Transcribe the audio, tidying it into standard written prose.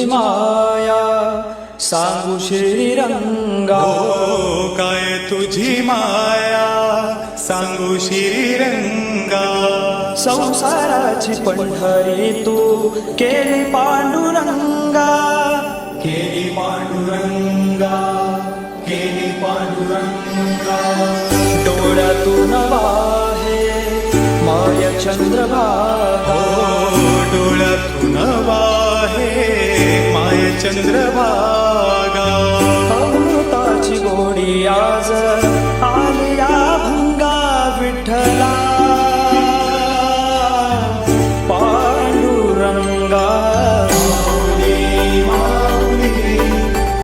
तुझी माया सांगू श्रीरंगा. काय तुझी माया सांगू श्रीरंगा. संसाराची पंढरी तू केली पांडुरंगा. केली पांडुरंगा, केली पांडुरंगा. डोळ्यातून वाहे माय चंद्रभागा. डोळ्यातून वाहे माय चंद्रभागा. अमृताची गोडी आज आलिया भंगा विठ्ठला.